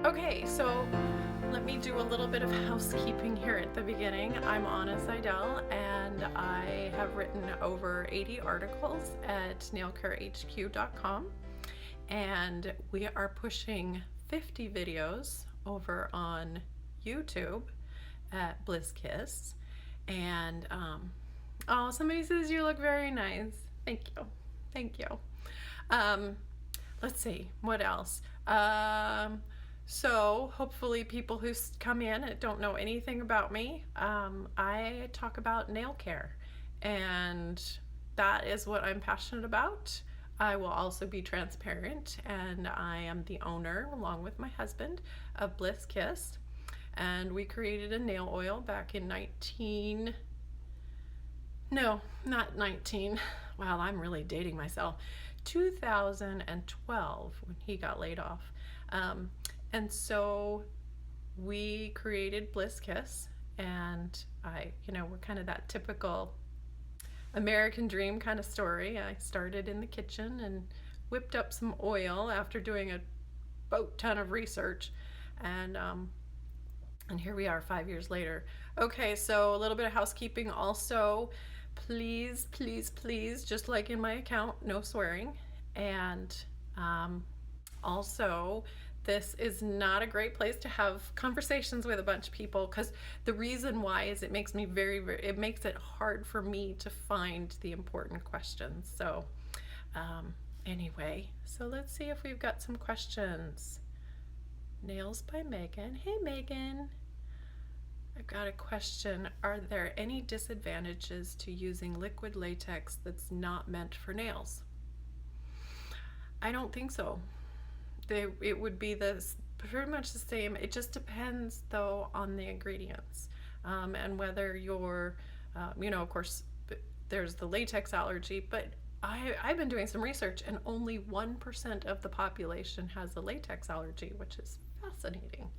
Okay, so let me do a little bit of housekeeping here at the beginning. I'm Anna Seidel, and I have written over 80 articles at nailcarehq.com, and we are pushing 50 videos over on YouTube at Bliss. And oh, somebody says you look very nice. Thank you. Thank you. Let's see, what else? So hopefully people who come in and don't know anything about me, I talk about nail care, and that is what I'm passionate about. I will also be transparent, and I am the owner, along with my husband, of Bliss, and we created a nail oil back in no, not 19, wow, I'm really dating myself, 2012, when he got laid off. And so we created Bliss, and we're kind of that typical American dream kind of story. I started in the kitchen and whipped up some oil after doing a boat ton of research, and here we are 5 years later. Okay, so a little bit of housekeeping also. Please, please, please, just like in my account, no swearing. And also, this is not a great place to have conversations with a bunch of people, because the reason why is it makes me it makes it hard for me to find the important questions. So anyway, so let's see if we've got some questions. Nails by Megan. Hey Megan. I've got a question. Are there any disadvantages to using liquid latex that's not meant for nails? I don't think so. It would be pretty much the same. It just depends though on the ingredients, and whether you're, of course, there's the latex allergy, but I've been doing some research, and only 1% of the population has a latex allergy, which is fascinating.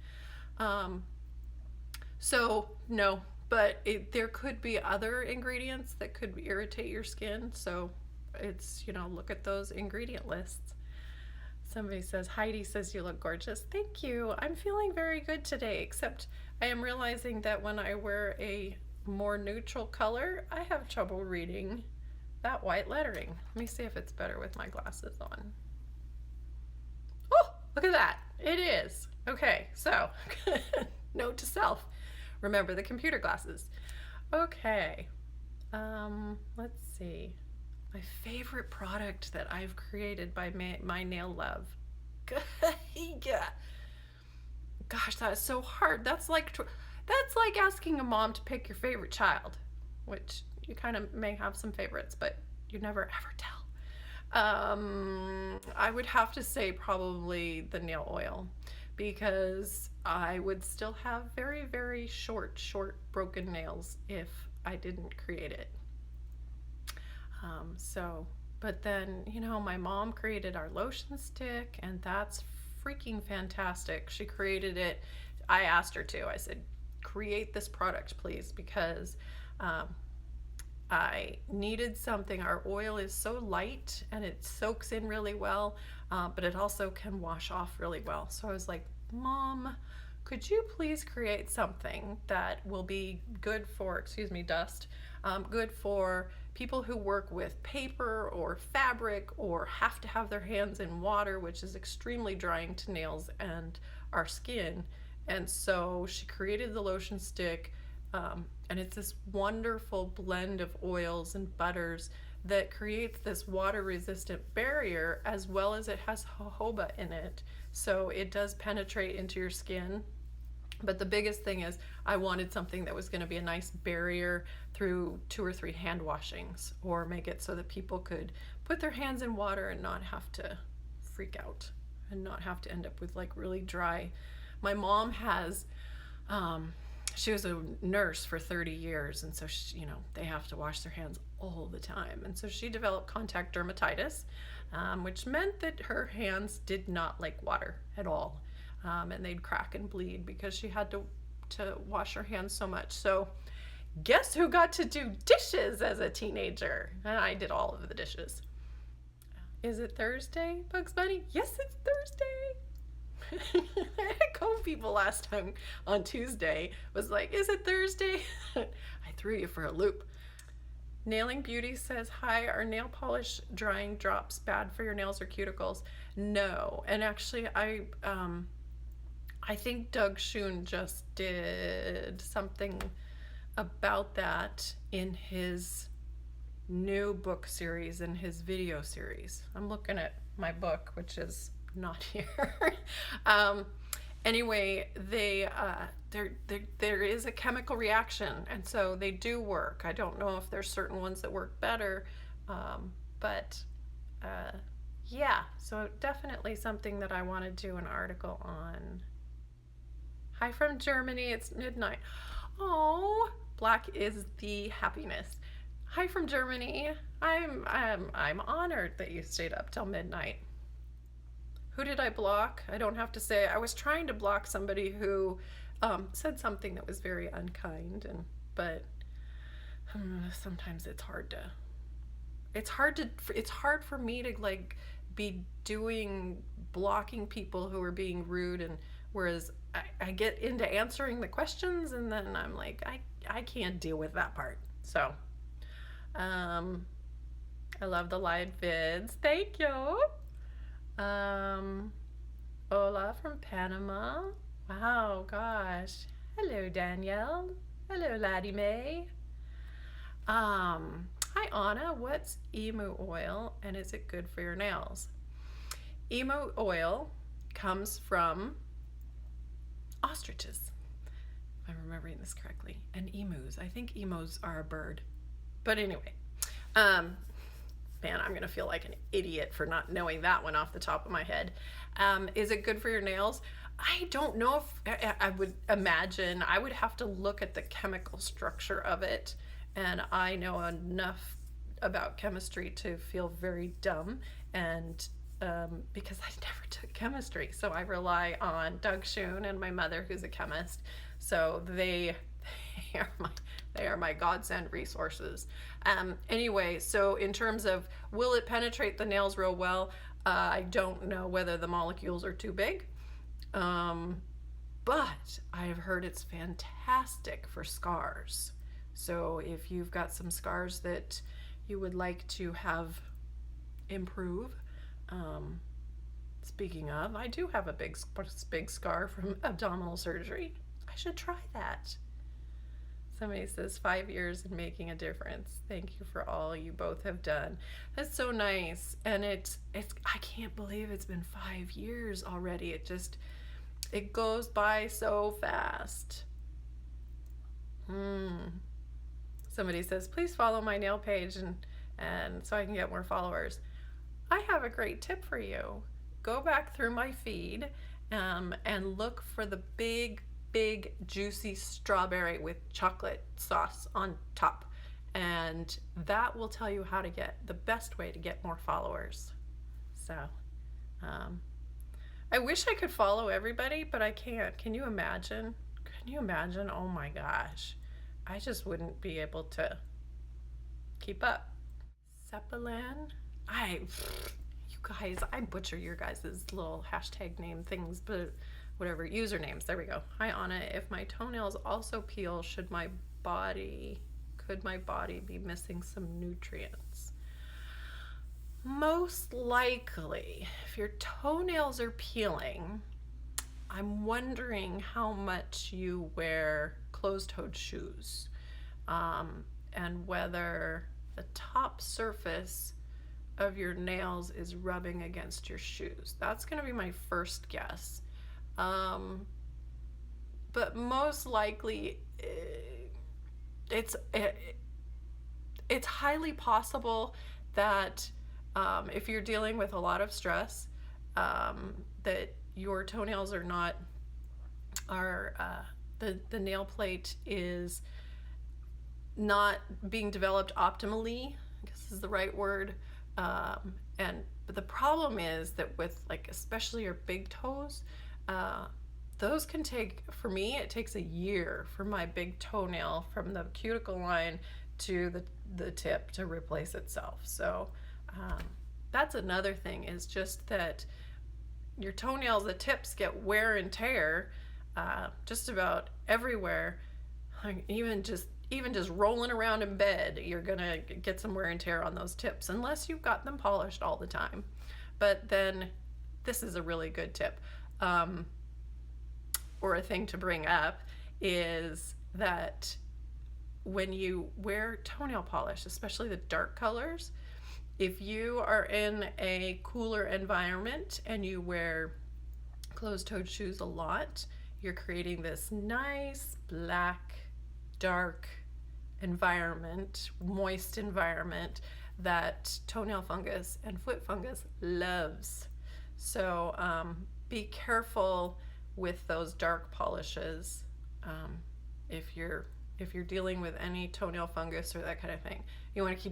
So no, but there could be other ingredients that could irritate your skin. So it's, look at those ingredient lists. Somebody says, Heidi says you look gorgeous. Thank you. I'm feeling very good today, except I am realizing that when I wear a more neutral color, I have trouble reading that white lettering. Let me see if it's better with my glasses on. Oh, look at that. It is. Okay, so note to self. Remember the computer glasses. Okay, let's see. My favorite product that I've created by my nail love. Gosh, that is so hard. That's like asking a mom to pick your favorite child, which you kind of may have some favorites, but you never ever tell. I would have to say probably the nail oil, because I would still have very, very short broken nails if I didn't create it. But then, my mom created our lotion stick, and that's freaking fantastic. She created it. I asked her to. I said, create this product, please, because I needed something. Our oil is so light and it soaks in really well, but it also can wash off really well. So I was like, Mom, could you please create something that will be good for, dust, good for people who work with paper or fabric or have to have their hands in water, which is extremely drying to nails and our skin. And so she created the lotion stick, and it's this wonderful blend of oils and butters that creates this water resistant barrier, as well as it has jojoba in it, so it does penetrate into your skin. But the biggest thing is I wanted something that was going to be a nice barrier through 2 or 3 hand washings, or make it so that people could put their hands in water and not have to freak out and not have to end up with like really dry. My mom has, she was a nurse for 30 years, and so she, they have to wash their hands all the time. And so she developed contact dermatitis, which meant that her hands did not like water at all. And they'd crack and bleed because she had to wash her hands so much. So guess who got to do dishes as a teenager? And I did all of the dishes. Is it Thursday, Bugs Bunny? Yes, it's Thursday. Comb people last time on Tuesday was like, is it Thursday? I threw you for a loop. Nailing Beauty says, hi, are nail polish drying drops bad for your nails or cuticles? No. And actually, I think Doug Schoon just did something about that in his new book series, in his video series. I'm looking at my book, which is not here. Anyway, there is a chemical reaction, and so they do work. I don't know if there's certain ones that work better, but yeah, so definitely something that I want to do an article on. Hi from Germany, it's midnight. Oh, black is the happiness. Hi from Germany. I'm honored that you stayed up till midnight. Who did I block? I don't have to say. I was trying to block somebody who said something that was very unkind, but sometimes it's hard for me to like be blocking people who are being rude, and whereas I get into answering the questions and then I'm like, I can't deal with that part. So I love the live vids. Thank you. Ola from Panama. Wow, gosh. Hello, Danielle. Hello, Laddie Mae. Hi, Anna. What's emu oil and is it good for your nails? Emu oil comes from ostriches, if I'm remembering this correctly, and emus. I think emus are a bird. But anyway, man, I'm gonna feel like an idiot for not knowing that one off the top of my head. Is it good for your nails? I don't know if I would imagine. I would have to look at the chemical structure of it, and I know enough about chemistry to feel very dumb, and because I never took chemistry, so I rely on Doug Schoon and my mother, who's a chemist. So they are my godsend resources. Anyway, so in terms of will it penetrate the nails real well, I don't know whether the molecules are too big, but I've heard it's fantastic for scars. So if you've got some scars that you would like to have improve, speaking of, I do have a big scar from abdominal surgery. I should try that. Somebody says 5 years in making a difference. Thank you for all you both have done. That's so nice. And it's I can't believe it's been 5 years already. It goes by so fast. Somebody says, please follow my nail page and so I can get more followers. I have a great tip for you. Go back through my feed and look for the big juicy strawberry with chocolate sauce on top, and that will tell you how to get the best way to get more followers. So I wish I could follow everybody, but I can't. Can you imagine? Oh my gosh, I just wouldn't be able to keep up. Zeppelin, you guys, I butcher your guys' little hashtag name things, but whatever, usernames, there we go. Hi Anna, if my toenails also peel, could my body be missing some nutrients? Most likely, if your toenails are peeling, I'm wondering how much you wear closed-toed shoes, and whether the top surface of your nails is rubbing against your shoes. That's gonna be my first guess. But most likely it's highly possible that if you're dealing with a lot of stress, that your toenails the nail plate is not being developed optimally, I guess is the right word. But the problem is that with, like, especially your big toes, those can take, for me, it takes a year for my big toenail from the cuticle line to the tip to replace itself. So that's another thing, is just that your toenails, the tips get wear and tear just about everywhere. Like even just rolling around in bed, you're gonna get some wear and tear on those tips unless you've got them polished all the time. But then this is a really good tip, or a thing to bring up, is that when you wear toenail polish, especially the dark colors, if you are in a cooler environment and you wear closed-toed shoes a lot, you're creating this nice black, dark environment, moist environment that toenail fungus and foot fungus loves. So be careful with those dark polishes if you're dealing with any toenail fungus or that kind of thing. You want to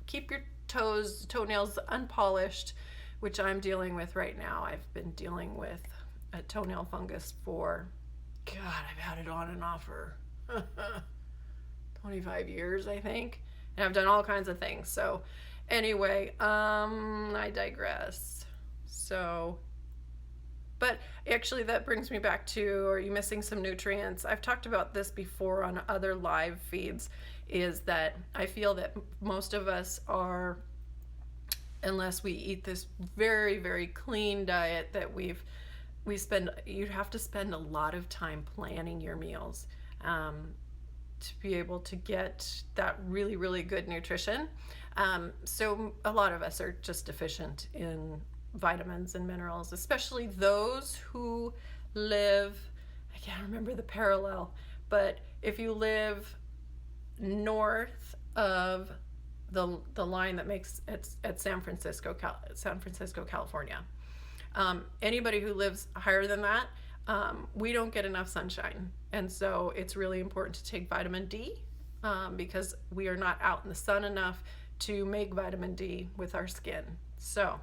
keep your toenails unpolished, which I'm dealing with right now. I've been dealing with a toenail fungus for, God, I've had it on and off for 25 years, I think. And I've done all kinds of things. So anyway, I digress. So, but actually that brings me back to, are you missing some nutrients? I've talked about this before on other live feeds, is that I feel that most of us are, unless we eat this very, very clean diet that you have to spend a lot of time planning your meals to be able to get that really, really good nutrition. So a lot of us are just deficient in vitamins and minerals, especially those who live, I can't remember the parallel, but if you live north of the line that makes at San Francisco, California. Anybody who lives higher than that, we don't get enough sunshine. And so it's really important to take vitamin D because we are not out in the sun enough to make vitamin D with our skin. So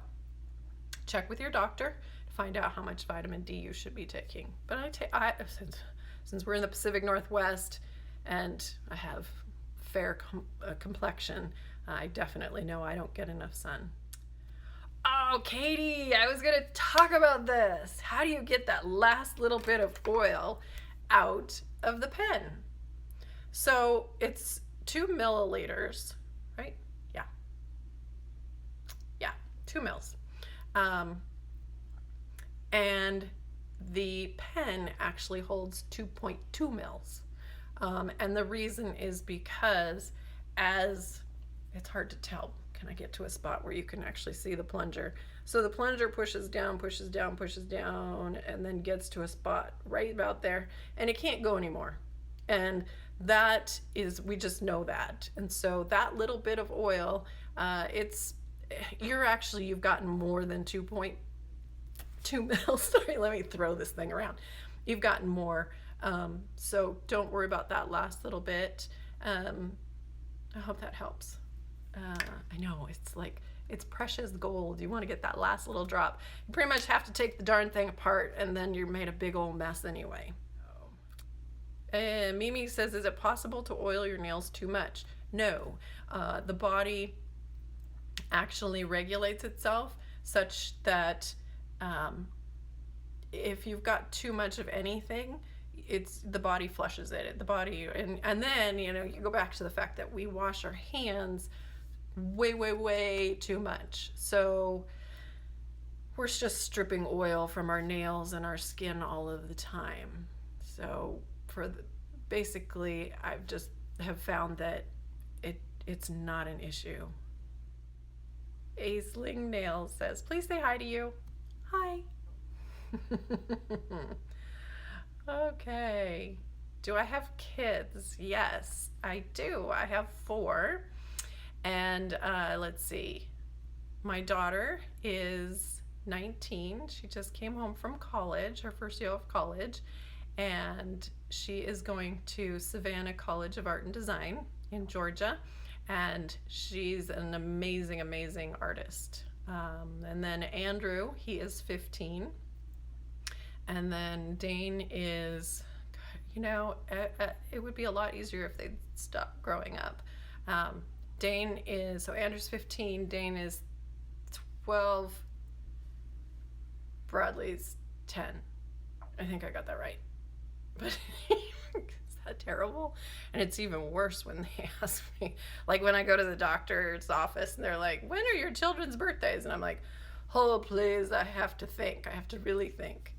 check with your doctor to find out how much vitamin D you should be taking. But since we're in the Pacific Northwest and I have fair complexion, I definitely know I don't get enough sun. Oh, Katie, I was going to talk about this. How do you get that last little bit of oil out of the pen? So it's 2 milliliters, right? Yeah, 2 mils. And the pen actually holds 2.2 mils. And the reason is because it's hard to tell. Can I get to a spot where you can actually see the plunger? So the plunger pushes down, and then gets to a spot right about there, and it can't go anymore. And that is, we just know that. And so that little bit of oil, you've gotten more than 2.2 mils. Sorry, let me throw this thing around. You've gotten more. So don't worry about that last little bit. I hope that helps. I know, it's precious gold. You want to get that last little drop. You pretty much have to take the darn thing apart, and then you're made a big old mess anyway. Mimi says, is it possible to oil your nails too much? No. The body actually regulates itself such that if you've got too much of anything, the body flushes it. The body, and then, you go back to the fact that we wash our hands way too much. So we're just stripping oil from our nails and our skin all of the time. So basically, I've just have found that it's not an issue. Aisling Nails says, please say hi to you. Hi. Okay. Do I have kids? Yes, I do. I have 4. And let's see. My daughter is 19. She just came home from college, her first year of college. And she is going to Savannah College of Art and Design in Georgia. And she's an amazing, amazing artist. And then Andrew, he is 15. And then Dane is, it would be a lot easier if they'd stop growing up. Andrew's 15, Dane is 12, Bradley's 10. I think I got that right. But is that terrible? And it's even worse when they ask me, like when I go to the doctor's office and they're like, when are your children's birthdays? And I'm like, oh, please, I have to think. I have to really think.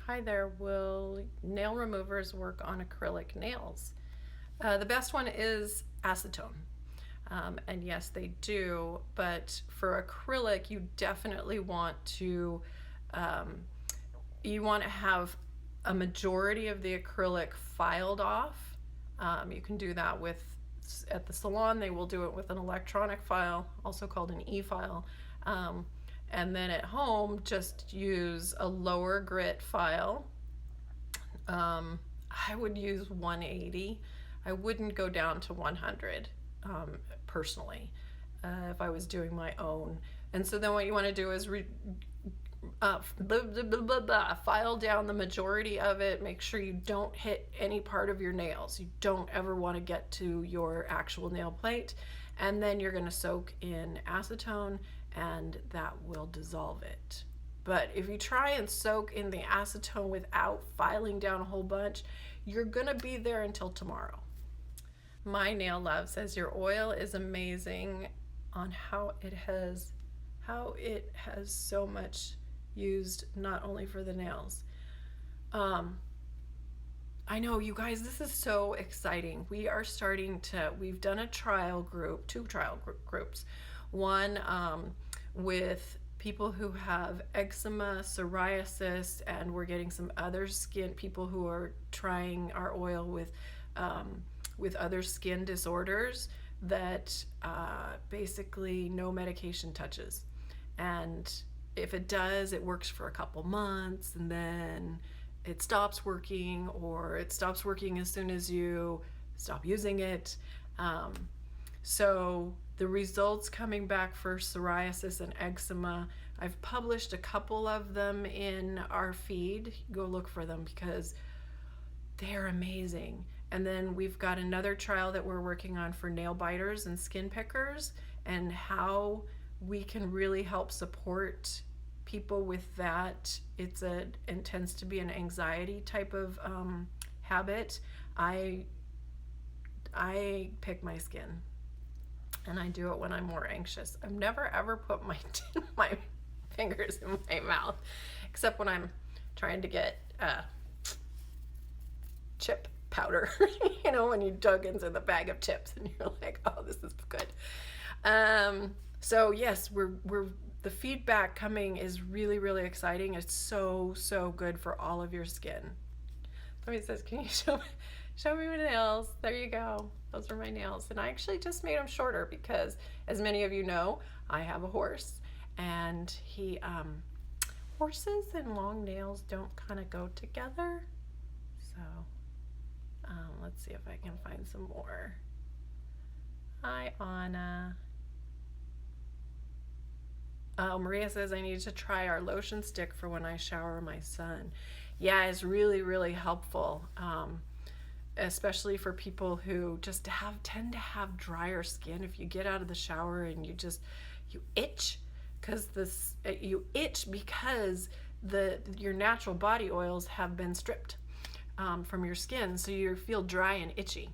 Hi there. Will nail removers work on acrylic nails? The best one is acetone. And yes, they do. But for acrylic, you definitely want to have a majority of the acrylic filed off. You can do that at the salon. They will do it with an electronic file, also called an e-file. And then at home, just use a lower grit file. I would use 180. I wouldn't go down to 100 personally if I was doing my own. And so then what you want to do is file down the majority of it. Make sure you don't hit any part of your nails. You don't ever want to get to your actual nail plate. And then you're going to soak in acetone, and that will dissolve it. But if you try and soak in the acetone without filing down a whole bunch, you're going to be there until tomorrow. My Nail Love says your oil is amazing on how it has so much used, not only for the nails. I know, you guys, this is so exciting. We've done a trial group, 2 trial groups. One with people who have eczema, psoriasis, and we're getting some other people who are trying our oil with other skin disorders that basically no medication touches. And if it does, it works for a couple months, and then it stops working, or it stops working as soon as you stop using it. So the results coming back for psoriasis and eczema, I've published a couple of them in our feed. Go look for them because they're amazing. And then we've got another trial that we're working on for nail biters and skin pickers, and how we can really help support people with that. It tends to be an anxiety type of habit. I pick my skin, and I do it when I'm more anxious. I've never ever put my fingers in my mouth, except when I'm trying to get chip powder. You know, when you dug into the bag of chips and you're like, oh, this is good. So yes, the feedback coming is really, really exciting. It's so good for all of your skin. Somebody says, can you show me my nails? There you go. Those are my nails. And I actually just made them shorter because, as many of you know, I have a horse, and horses and long nails don't kind of go together. So let's see if I can find some more. Hi, Anna. Maria says, I need to try our lotion stick for when I shower my son. Yeah, it's really, really helpful, especially for people who just tend to have drier skin. If you get out of the shower and you itch, because your natural body oils have been stripped from your skin, so you feel dry and itchy.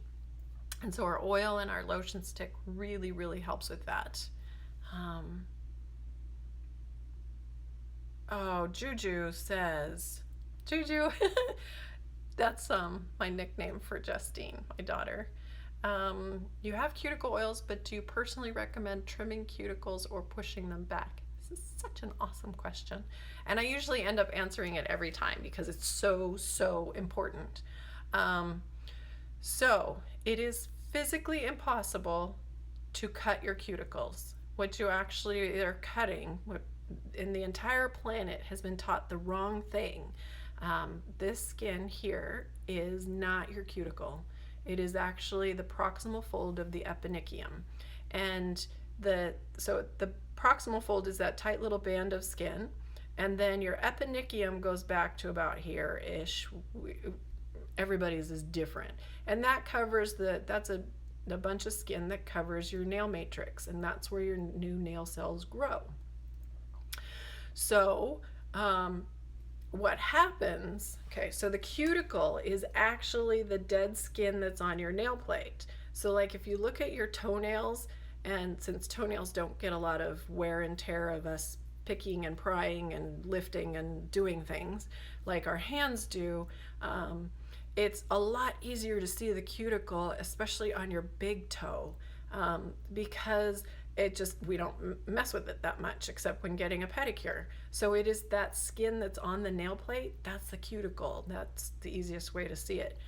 And so our oil and our lotion stick really, really helps with that. Oh, Juju says, Juju, that's my nickname for Justine, my daughter. You have cuticle oils, but do you personally recommend trimming cuticles or pushing them back? This is such an awesome question. And I usually end up answering it every time because it's so important. So it is physically impossible to cut your cuticles. What you actually are cutting, in the entire planet has been taught the wrong thing. This skin here is not your cuticle. It is actually the proximal fold of the eponychium. And so the proximal fold is that tight little band of skin, and then your eponychium goes back to about here-ish. Everybody's is different. And that covers that's a bunch of skin that covers your nail matrix, and that's where your new nail cells grow. So what happens, okay, so the cuticle is actually the dead skin that's on your nail plate. So like if you look at your toenails, and since toenails don't get a lot of wear and tear of us picking and prying and lifting and doing things like our hands do, it's a lot easier to see the cuticle, especially on your big toe, because we don't mess with it that much except when getting a pedicure. So it is that skin that's on the nail plate, that's the cuticle. That's the easiest way to see it.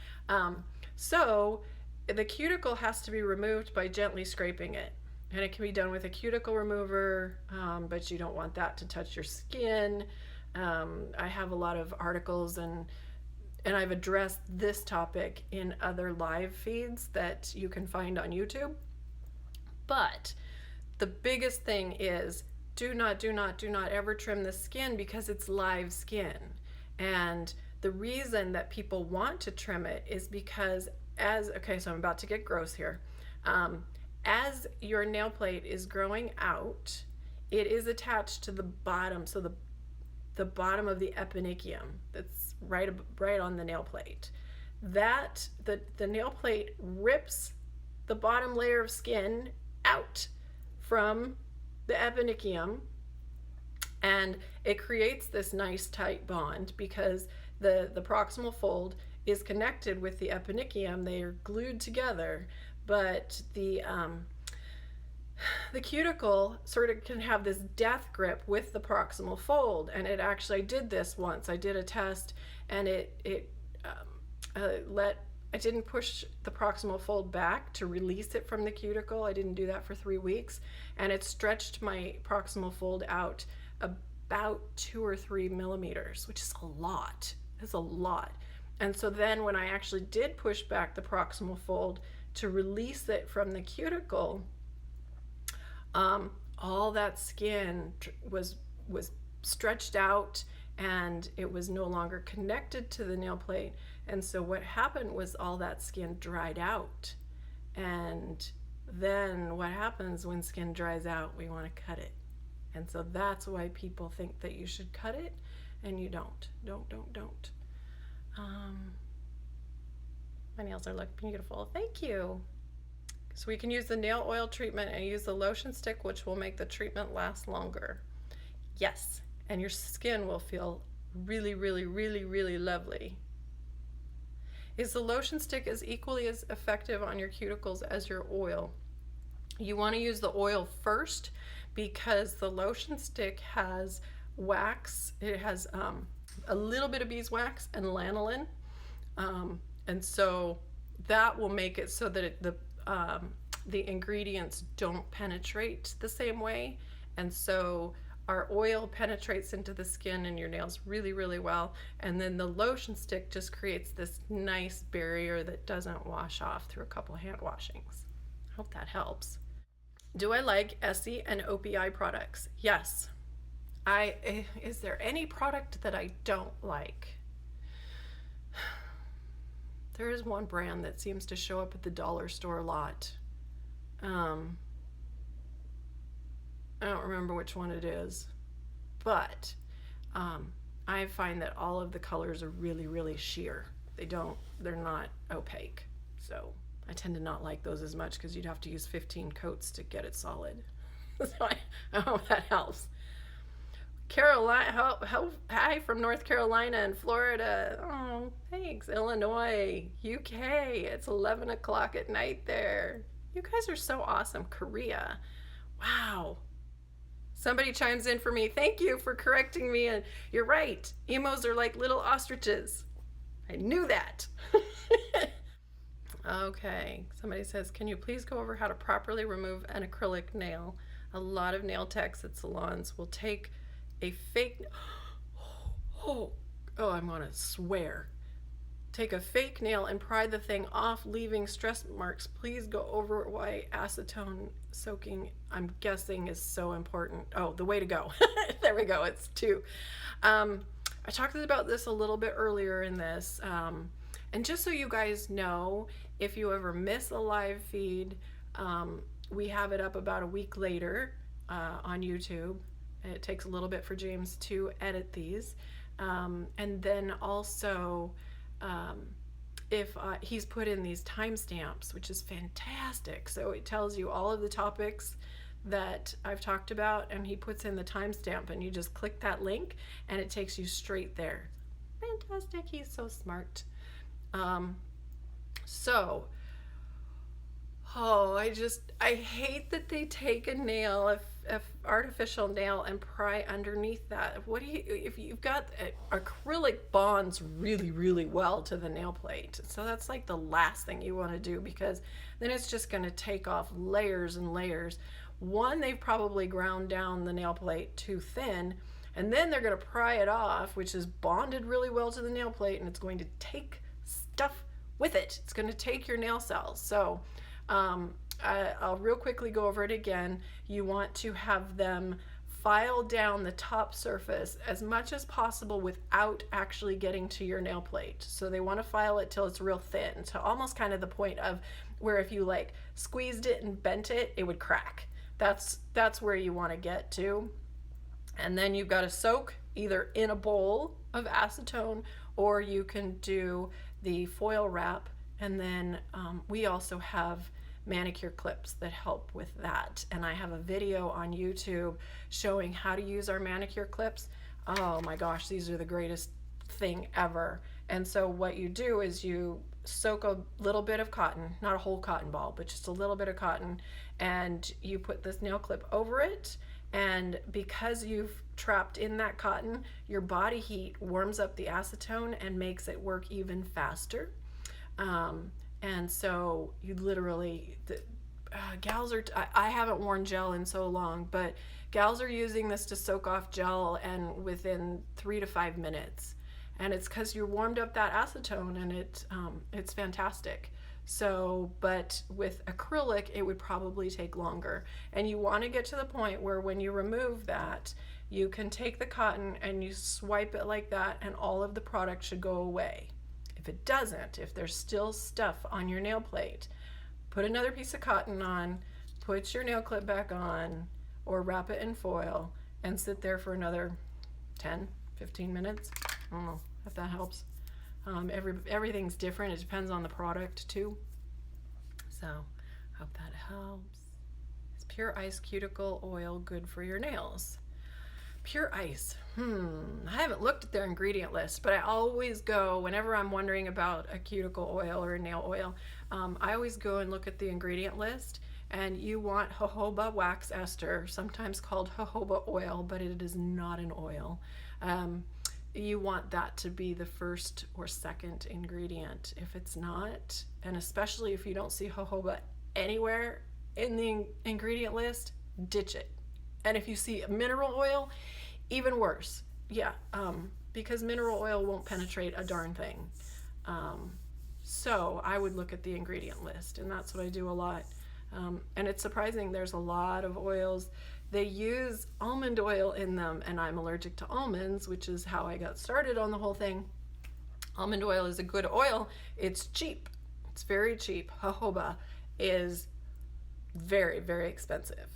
So the cuticle has to be removed by gently scraping it. And it can be done with a cuticle remover, but you don't want that to touch your skin. I have a lot of articles and I've addressed this topic in other live feeds that you can find on YouTube. But the biggest thing is do not ever trim the skin because it's live skin. And the reason that people want to trim it is because okay, so I'm about to get gross here. As your nail plate is growing out, it is attached to the bottom, so the bottom of the eponychium that's right on the nail plate. That the nail plate rips the bottom layer of skin out from the eponychium, and it creates this nice tight bond because the proximal fold is connected with the eponychium. They are glued together, but the cuticle sort of can have this death grip with the proximal fold. And it actually, I did this once. I did a test, and I didn't push the proximal fold back to release it from the cuticle. I didn't do that for 3 weeks, and it stretched my proximal fold out about 2 or 3 millimeters, which is a lot. It's a lot. And so then when I actually did push back the proximal fold to release it from the cuticle, all that skin was stretched out, and it was no longer connected to the nail plate. And so what happened was all that skin dried out. And then what happens when skin dries out? We want to cut it. And so that's why people think that you should cut it, and you don't. Don't. My nails are looking beautiful. Thank you. So we can use the nail oil treatment and use the lotion stick, which will make the treatment last longer. Yes, and your skin will feel really, really, really, really lovely. Is the lotion stick as equally as effective on your cuticles as your oil? You want to use the oil first because the lotion stick has wax. It has a little bit of beeswax and lanolin, and so that will make it so that the ingredients don't penetrate the same way, and so our oil penetrates into the skin and your nails really, really well, and then the lotion stick just creates this nice barrier that doesn't wash off through a couple hand washings. I hope that helps. Do I like Essie and OPI products? Yes. Is there any product that I don't like? There is one brand that seems to show up at the dollar store a lot. I don't remember which one it is, but I find that all of the colors are really, really sheer. They're not opaque. So I tend to not like those as much because you'd have to use 15 coats to get it solid. So I hope that helps. Carolina, hi from North Carolina and Florida. Oh, thanks. Illinois, UK. It's 11 o'clock at night there. You guys are so awesome. Korea. Wow. Somebody chimes in for me. Thank you for correcting me. And you're right. Emos are like little ostriches. I knew that. Okay. Somebody says, can you please go over how to properly remove an acrylic nail? A lot of nail techs at salons will take a fake, I'm gonna swear. Take a fake nail and pry the thing off, leaving stress marks. Please go over why acetone soaking, I'm guessing, is so important. Oh, the way to go. There we go, it's 2. I talked about this a little bit earlier in this, and just so you guys know, if you ever miss a live feed, we have it up about a week later on YouTube. It takes a little bit for James to edit these. And then also, if he's put in these timestamps, which is fantastic. So it tells you all of the topics that I've talked about, and he puts in the timestamp, and you just click that link and it takes you straight there. Fantastic. He's so smart. So I hate that they take a nail, if artificial nail, and pry underneath that. What do you, if you've got acrylic bonds really, really well to the nail plate. So that's like the last thing you want to do, because then it's just going to take off layers and layers. One, they've probably ground down the nail plate too thin, and then they're going to pry it off, which is bonded really well to the nail plate, and it's going to take stuff with it. It's going to take your nail cells. So I'll real quickly go over it again. You want to have them file down the top surface as much as possible without actually getting to your nail plate. So they want to file it till it's real thin, to almost kind of the point of where if you like squeezed it and bent it, it would crack. That's where you want to get to. And then you've got to soak either in a bowl of acetone, or you can do the foil wrap. And then we also have manicure clips that help with that. And I have a video on YouTube showing how to use our manicure clips. Oh my gosh, these are the greatest thing ever. And so what you do is you soak a little bit of cotton, not a whole cotton ball, but just a little bit of cotton, and you put this nail clip over it. And because you've trapped in that cotton, your body heat warms up the acetone and makes it work even faster. And so you literally, gals are, I haven't worn gel in so long, but gals are using this to soak off gel, and within 3 to 5 minutes. And it's because you warmed up that acetone, and it's fantastic. So, but with acrylic, it would probably take longer. And you want to get to the point where when you remove that, you can take the cotton and you swipe it like that, and all of the product should go away. If it doesn't, if there's still stuff on your nail plate, put another piece of cotton on, put your nail clip back on, or wrap it in foil and sit there for another 10, 15 minutes. I don't know if that helps. Everything's different. It depends on the product too. So I hope that helps. Is Pure Ice Cuticle Oil good for your nails? Pure Ice. I haven't looked at their ingredient list, but I always go, whenever I'm wondering about a cuticle oil or a nail oil, I always go and look at the ingredient list. And you want jojoba wax ester, sometimes called jojoba oil, but it is not an oil. You want that to be the first or second ingredient. If it's not, and especially if you don't see jojoba anywhere in the ingredient list, ditch it. And if you see mineral oil, even worse. Yeah, because mineral oil won't penetrate a darn thing. So I would look at the ingredient list, and that's what I do a lot. And it's surprising, there's a lot of oils. They use almond oil in them, and I'm allergic to almonds, which is how I got started on the whole thing. Almond oil is a good oil. It's cheap. It's very cheap. Jojoba is very, very expensive.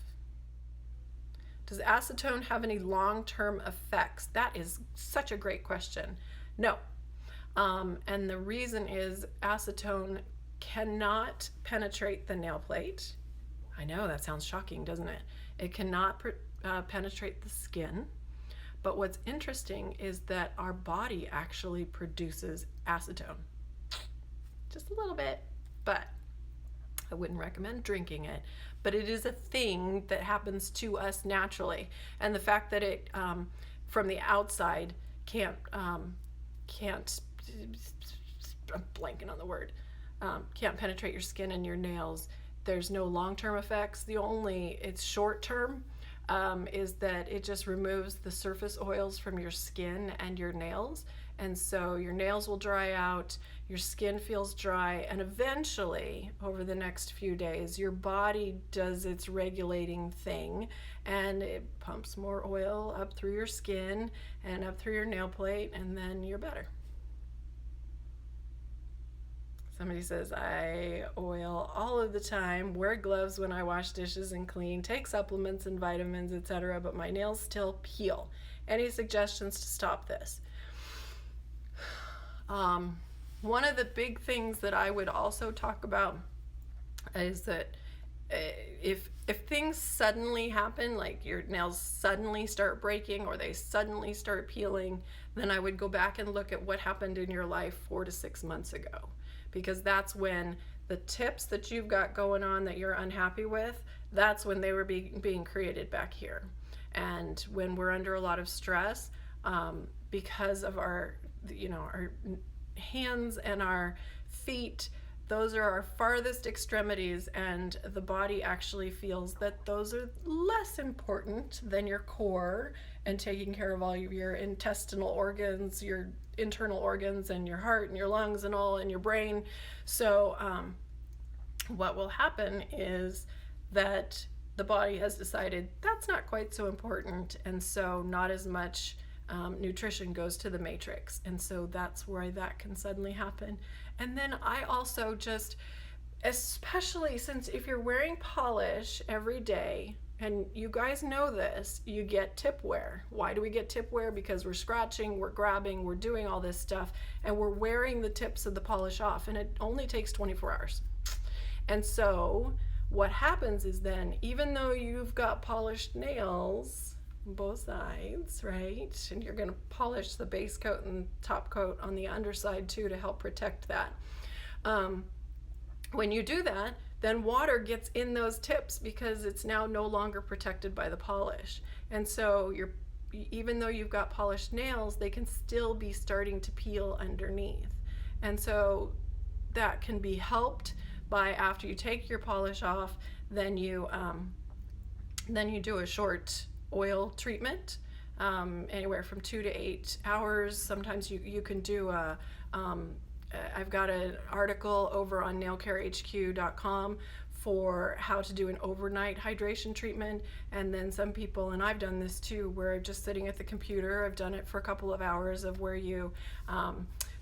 Does acetone have any long-term effects? That is such a great question. No. And the reason is acetone cannot penetrate the nail plate. I know that sounds shocking, doesn't it? It cannot penetrate the skin. But what's interesting is that our body actually produces acetone. Just a little bit, but I wouldn't recommend drinking it. But it is a thing that happens to us naturally. And the fact that it, from the outside, can't, I'm blanking on the word, can't penetrate your skin and your nails. There's no long-term effects. It's short-term, is that it just removes the surface oils from your skin and your nails. And so your nails will dry out, your skin feels dry, and eventually, over the next few days, your body does its regulating thing, and it pumps more oil up through your skin and up through your nail plate, and then you're better. Somebody says, I oil all of the time, wear gloves when I wash dishes and clean, take supplements and vitamins, etc., but my nails still peel. Any suggestions to stop this? One of the big things that I would also talk about is that if things suddenly happen, like your nails suddenly start breaking or they suddenly start peeling, then I would go back and look at what happened in your life 4 to 6 months ago, because that's when the tips that you've got going on that you're unhappy with, that's when they were being created back here. And when we're under a lot of stress, because of our hands and our feet, those are our farthest extremities, and the body actually feels that those are less important than your core and taking care of all of your intestinal organs, your internal organs, and your heart and your lungs and all, and your brain. So what will happen is that the body has decided that's not quite so important, and so not as much nutrition goes to the matrix, and so that's where that can suddenly happen. And then I also just, especially since if you're wearing polish every day, and you guys know this, you get tip wear. Why do we get tip wear? Because we're scratching, we're grabbing, we're doing all this stuff, and we're wearing the tips of the polish off, and it only takes 24 hours. And so what happens is then, even though you've got polished nails, both sides, right? And you're going to polish the base coat and top coat on the underside too to help protect that. When you do that, then water gets in those tips because it's now no longer protected by the polish. And so even though you've got polished nails, they can still be starting to peel underneath. And so that can be helped by, after you take your polish off, then you do a short oil treatment, anywhere from 2 to 8 hours. Sometimes you can do I've got an article over on nailcarehq.com for how to do an overnight hydration treatment. And then some people, and I've done this too, where I'm just sitting at the computer, I've done it for a couple of hours, of where you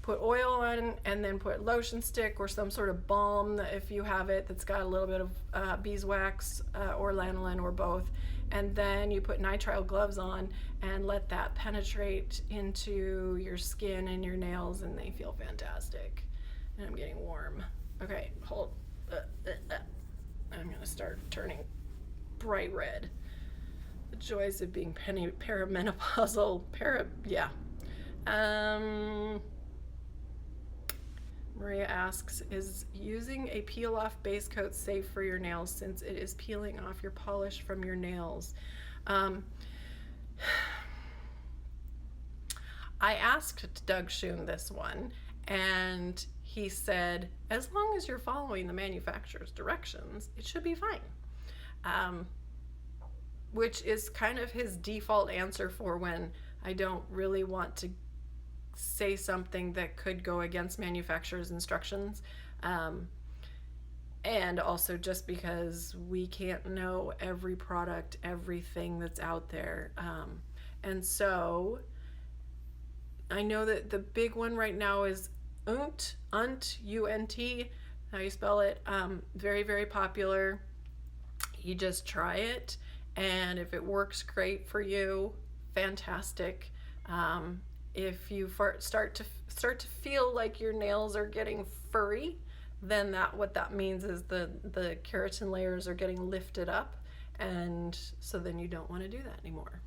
put oil on and then put lotion stick or some sort of balm, if you have it, that's got a little bit of beeswax or lanolin or both. And then you put nitrile gloves on and let that penetrate into your skin and your nails, and they feel fantastic. And I'm getting warm. Okay, hold. I'm gonna start turning bright red. The joys of being perimenopausal. Maria asks, is using a peel-off base coat safe for your nails since it is peeling off your polish from your nails? I asked Doug Schoon this one, and he said, as long as you're following the manufacturer's directions, it should be fine. Which is kind of his default answer for when I don't really want to say something that could go against manufacturer's instructions, and also just because we can't know every product, everything that's out there, and so I know that the big one right now is UNT, UNT, how you spell it. Very, very popular. You just try it, and if it works great for you, fantastic. If you start to feel like your nails are getting furry, then what that means is the keratin layers are getting lifted up, and so then you don't want to do that anymore.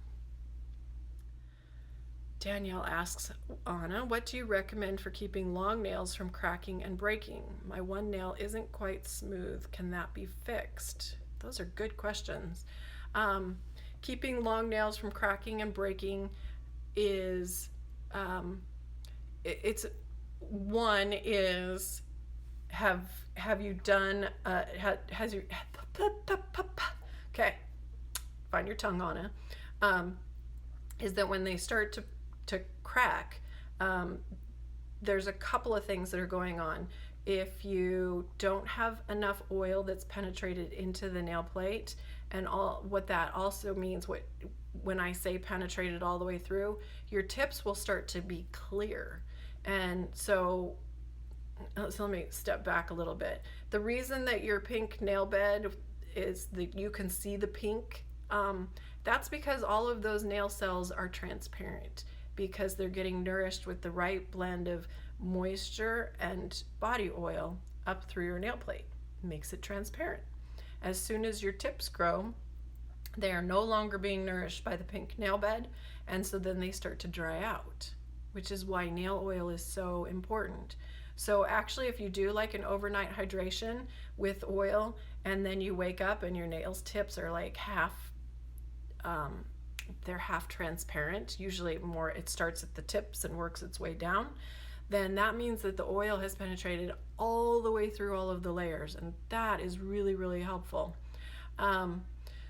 Danielle asks, Anna, what do you recommend for keeping long nails from cracking and breaking? My one nail isn't quite smooth. Can that be fixed? Those are good questions. Keeping long nails from cracking and breaking is it's one is have you done has your okay, find your tongue on it, is that when they start to crack, there's a couple of things that are going on. If you don't have enough oil that's penetrated into the nail plate, and what that also means, when I say penetrated all the way through, your tips will start to be clear. And so So let me step back a little bit. The reason that your pink nail bed is that you can see the pink, that's because all of those nail cells are transparent because they're getting nourished with the right blend of moisture and body oil up through your nail plate. Makes it transparent. As soon as your tips grow, they are no longer being nourished by the pink nail bed, and so then they start to dry out, which is why nail oil is so important. So actually, if you do like an overnight hydration with oil, and then you wake up and your nails tips are like they're half transparent, usually more, it starts at the tips and works its way down, then that means that the oil has penetrated all the way through all of the layers, and that is really, really helpful.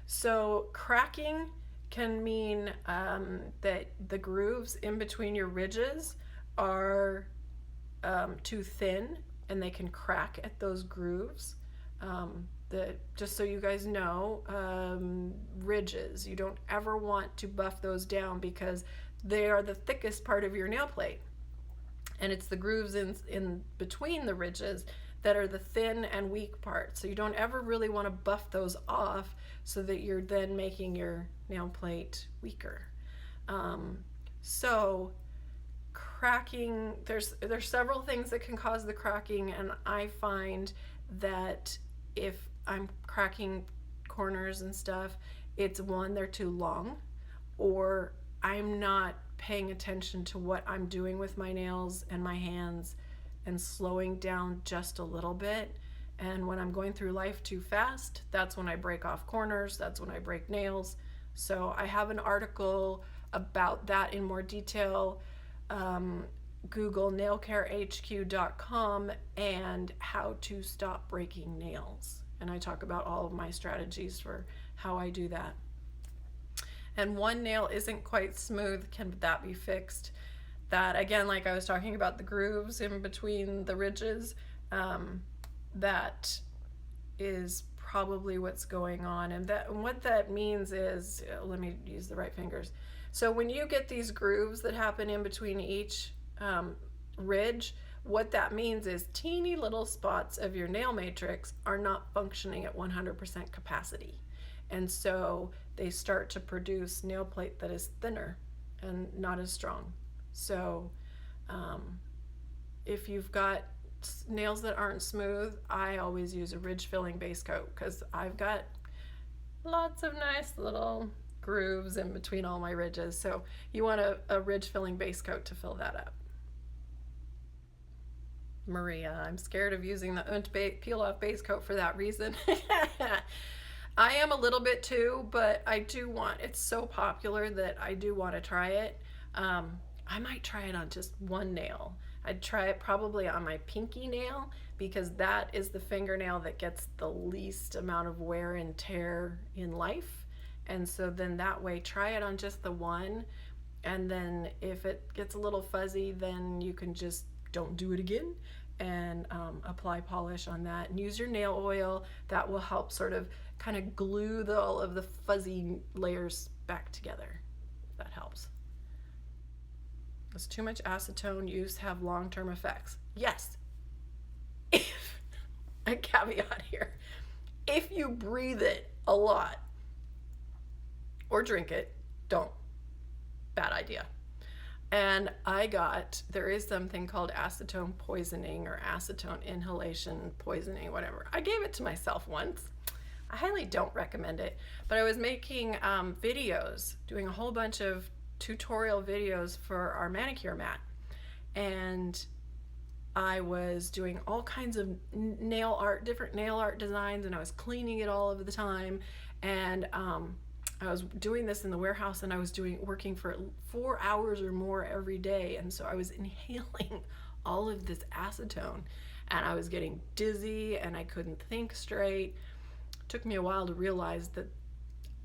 So cracking can mean that the grooves in between your ridges are too thin, and they can crack at those grooves. Just so you guys know, ridges, you don't ever want to buff those down because they are the thickest part of your nail plate. And it's the grooves in between the ridges that are the thin and weak parts. So you don't ever really want to buff those off so that you're then making your nail plate weaker. So cracking, there's several things that can cause the cracking, and I find that if I'm cracking corners and stuff, it's one, they're too long, or I'm not paying attention to what I'm doing with my nails and my hands and slowing down just a little bit. And when I'm going through life too fast, that's when I break off corners, that's when I break nails. So I have an article about that in more detail. Google nailcarehq.com and how to stop breaking nails. And I talk about all of my strategies for how I do that. And one nail isn't quite smooth, can that be fixed? That, again, like I was talking about the grooves in between the ridges, that is probably what's going on. And what that means is, let me use the right fingers. So when you get these grooves that happen in between each ridge, what that means is teeny little spots of your nail matrix are not functioning at 100% capacity. And so they start to produce nail plate that is thinner and not as strong. So if you've got nails that aren't smooth, I always use a ridge filling base coat because I've got lots of nice little grooves in between all my ridges. So you want a ridge filling base coat to fill that up. Maria, I'm scared of using the peel off base coat for that reason. I am a little bit too, but I do want, it's so popular that I do want to try it. I might try it on just one nail. I'd try it probably on my pinky nail because that is the fingernail that gets the least amount of wear and tear in life. And so then that way, try it on just the one. And then if it gets a little fuzzy, then you can just don't do it again and apply polish on that and use your nail oil. That will help sort of kind of glue all of the fuzzy layers back together. That helps. Does too much acetone use have long-term effects? Yes. If, a caveat here, if you breathe it a lot or drink it, don't. Bad idea. And there is something called acetone poisoning or acetone inhalation poisoning, whatever. I gave it to myself once. I highly don't recommend it, but I was making videos, doing a whole bunch of tutorial videos for our manicure mat. And I was doing all kinds of nail art, different nail art designs, and I was cleaning it all of the time. And I was doing this in the warehouse, and I was working for 4 hours or more every day. And so I was inhaling all of this acetone, and I was getting dizzy, and I couldn't think straight. It took me a while to realize that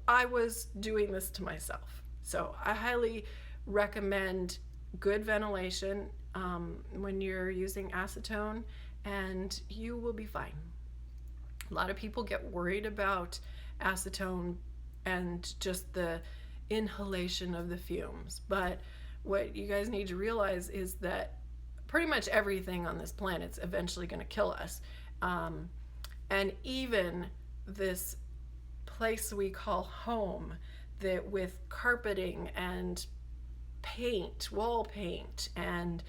I was doing this to myself. So I highly recommend good ventilation when you're using acetone, and you will be fine. A lot of people get worried about acetone and just the inhalation of the fumes, but what you guys need to realize is that pretty much everything on this planet's eventually going to kill us. And even this place we call home, that with carpeting and paint, wall paint, and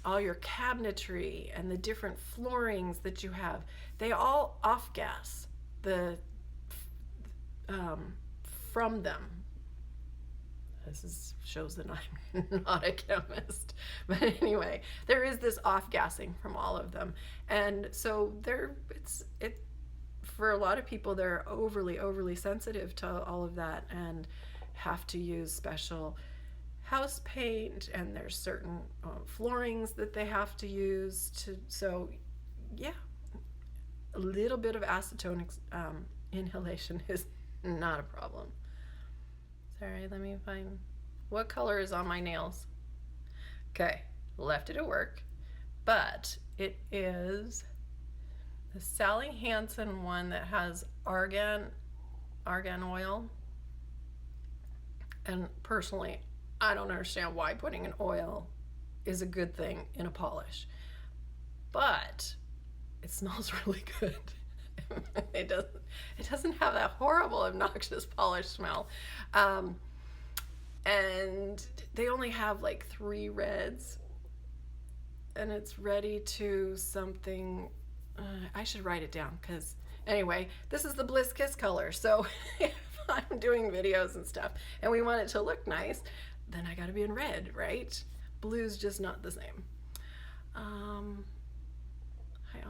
all your cabinetry and the different floorings that you have, they all off gas from them. This shows that I'm not a chemist, but anyway, there is this off gassing from all of them, and so for a lot of people, they're overly sensitive to all of that and have to use special house paint, and there's certain floorings that they have to use to. So yeah, a little bit of acetone inhalation is not a problem. Sorry, let me find what color is on my nails. Okay, left it at work, but it is the Sally Hansen one that has argan oil. And personally, I don't understand why putting an oil is a good thing in a polish, but it smells really good. It doesn't have that horrible, obnoxious polish smell. And they only have like 3 reds, and it's ready to something. I should write it down, because anyway, this is the Bliss Kiss color. So if I'm doing videos and stuff and we want it to look nice, then I gotta be in red, right? Blue's just not the same. Hi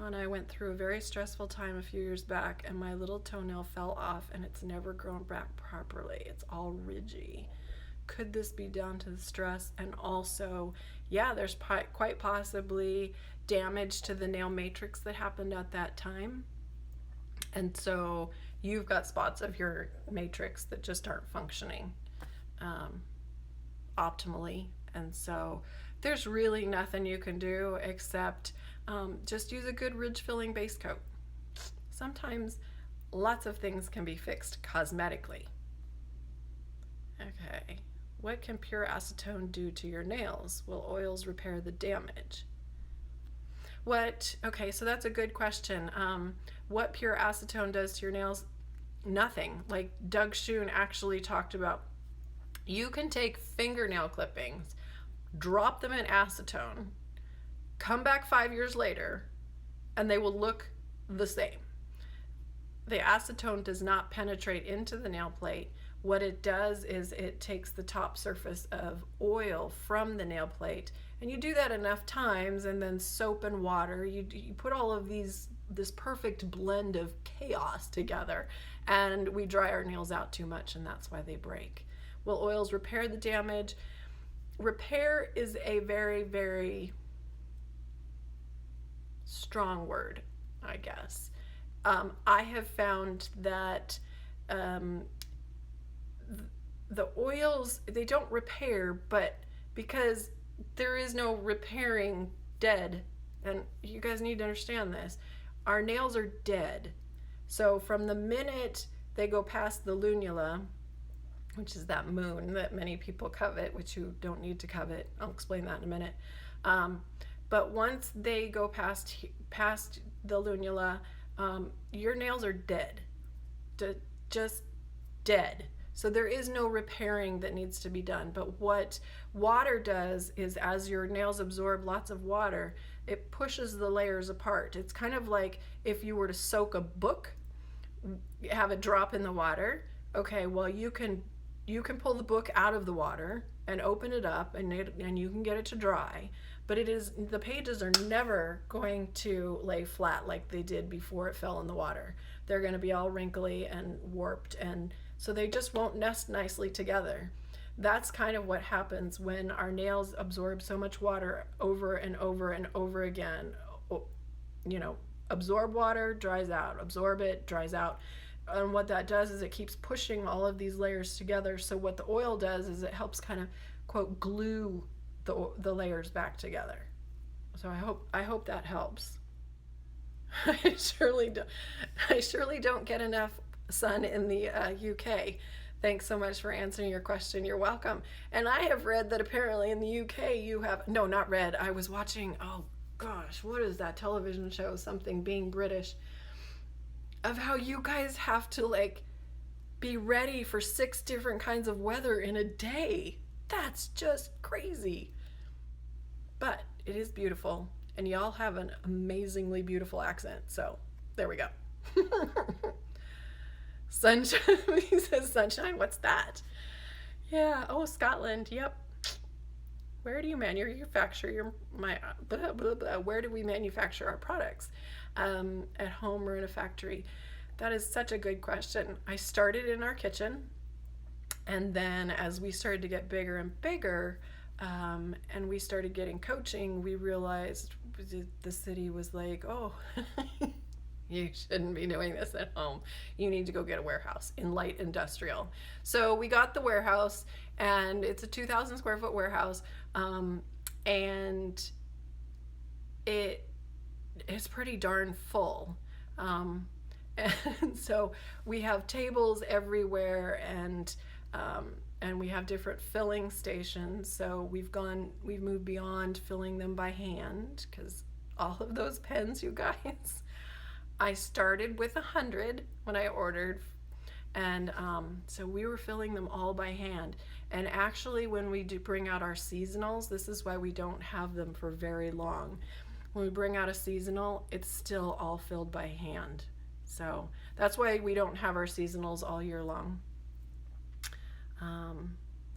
Anna, I went through a very stressful time a few years back, and my little toenail fell off and it's never grown back properly. It's all ridgy. Could this be down to the stress? And also, yeah, there's quite possibly damage to the nail matrix that happened at that time. And so you've got spots of your matrix that just aren't functioning optimally. And so there's really nothing you can do except just use a good ridge filling base coat. Sometimes lots of things can be fixed cosmetically. Okay, what can pure acetone do to your nails? Will oils repair the damage? Okay, so that's a good question. What pure acetone does to your nails? Nothing. Like Doug Schoon actually talked about, you can take fingernail clippings, drop them in acetone, come back 5 years later, and they will look the same. The acetone does not penetrate into the nail plate. What it does is it takes the top surface of oil from the nail plate, and you do that enough times, and then soap and water, you put all of this perfect blend of chaos together, and we dry our nails out too much, and that's why they break. Will oils repair the damage? Repair is a very, very strong word, I guess. I have found that the oils, they don't repair, but because there is no repairing dead, and you guys need to understand this, our nails are dead. So from the minute they go past the lunula, which is that moon that many people covet, which you don't need to covet, I'll explain that in a minute, but once they go past the lunula, your nails are dead, just dead. So there is no repairing that needs to be done. But what water does is, as your nails absorb lots of water, it pushes the layers apart. It's kind of like if you were to soak a book, have it drop in the water. Okay, well you can pull the book out of the water and open it up, and you can get it to dry. But the pages are never going to lay flat like they did before it fell in the water. They're going to be all wrinkly and warped, and so they just won't nest nicely together. That's kind of what happens when our nails absorb so much water over and over and over again. You know, absorb water, dries out, absorb it, dries out. And what that does is it keeps pushing all of these layers together. So what the oil does is it helps kind of, quote, glue the layers back together. So I hope that helps. I surely don't get enough sun in the UK, Thanks so much for answering your question. You're welcome. And I have read that apparently in the UK you have, no, not read. I was watching, oh gosh, what is that television show? Something Being British, of how you guys have to like be ready for 6 different kinds of weather in a day. That's just crazy. But it is beautiful, and y'all have an amazingly beautiful accent. So there we go. Sunshine. He says sunshine. What's that? Yeah. Oh, Scotland. Yep. Where do you manufacture your my blah, blah, blah. Where do we manufacture our products? At home or in a factory? That is such a good question. I started in our kitchen, and then as we started to get bigger and bigger, and we started getting coaching, we realized the city was like, oh, you shouldn't be doing this at home. You need to go get a warehouse in light industrial. So we got the warehouse, and it's a 2,000 square foot warehouse, and it's pretty darn full. And so we have tables everywhere, and we have different filling stations. So we've moved beyond filling them by hand, because all of those pens, you guys, I started with 100 when I ordered, and so we were filling them all by hand. And actually, when we do bring out our seasonals, this is why we don't have them for very long. When we bring out a seasonal, it's still all filled by hand. So that's why we don't have our seasonals all year long.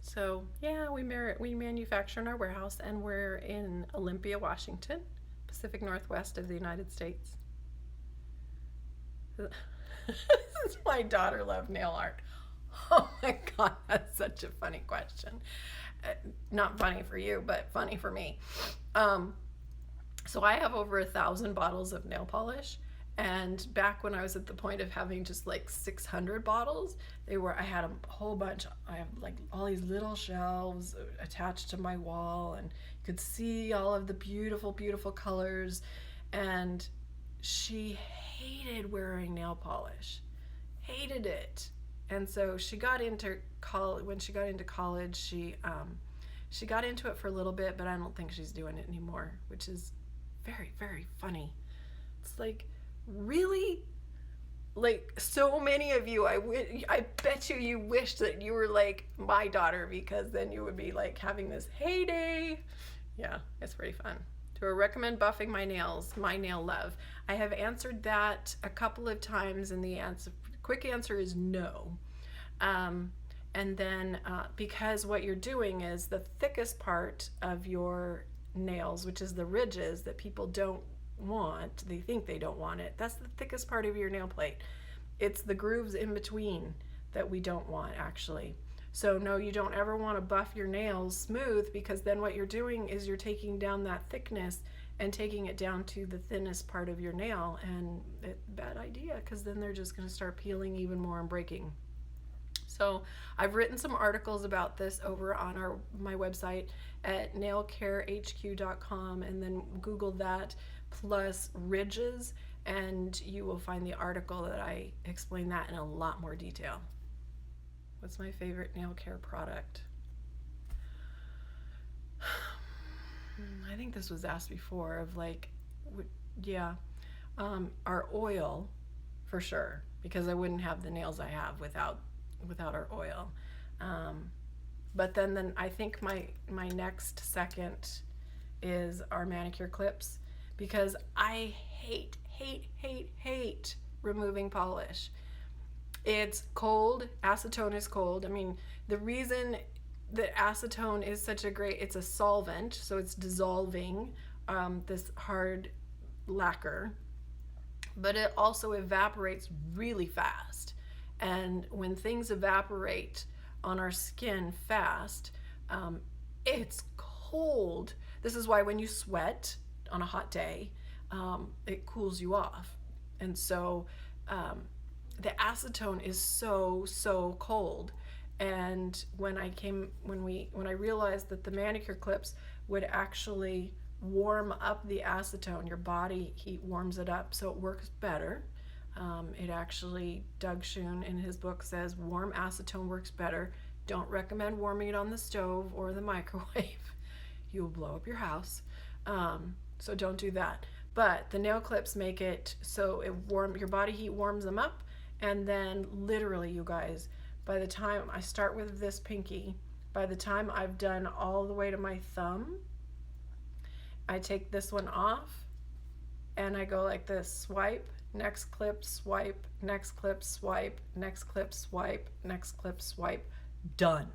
So yeah, we manufacture in our warehouse, and we're in Olympia, Washington, Pacific Northwest of the United States. My daughter loved nail art. Oh my God, that's such a funny question. Not funny for you, but funny for me. So I have over 1,000 bottles of nail polish. And back when I was at the point of having just like 600 bottles, I had a whole bunch. I have like all these little shelves attached to my wall, and you could see all of the beautiful, beautiful colors. And she hated wearing nail polish, hated it. And so she got into college. When she got into college, she got into it for a little bit, but I don't think she's doing it anymore, which is very, very funny. It's like, really? Like, so many of you, I bet you wish that you were like my daughter, because then you would be like having this heyday. Yeah, it's pretty fun. Do I recommend buffing my nails? My nail love. I have answered that a couple of times, and the quick answer is no. And then because what you're doing is the thickest part of your nails, which is the ridges that people don't want, they think they don't want it, that's the thickest part of your nail plate. It's the grooves in between that we don't want, actually. So no, you don't ever want to buff your nails smooth, because then what you're doing is you're taking down that thickness and taking it down to the thinnest part of your nail, and it's a bad idea, because then they're just going to start peeling even more and breaking. So I've written some articles about this over on my website at nailcarehq.com, and then Google that plus ridges, and you will find the article that I explain that in a lot more detail. What's my favorite nail care product? I think this was asked before, of like, yeah, our oil for sure, because I wouldn't have the nails I have without our oil. But then I think my next second is our manicure clips, because I hate removing polish. It's cold. Acetone is cold. I mean, the reason that acetone is such a great, it's a solvent, so it's dissolving this hard lacquer, but it also evaporates really fast. And when things evaporate on our skin fast, it's cold. This is why when you sweat on a hot day, it cools you off. And so the acetone is so cold. And when I realized that the manicure clips would actually warm up the acetone, your body heat warms it up, so it works better. It actually, Doug Schoon in his book says warm acetone works better. Don't recommend warming it on the stove or the microwave. You will blow up your house. So don't do that. But the nail clips make it so your body heat warms them up, and then literally, you guys, by the time I start with this pinky, by the time I've done all the way to my thumb, I take this one off and I go like this: swipe, next clip, swipe, next clip, swipe, next clip, swipe, next clip, swipe, done.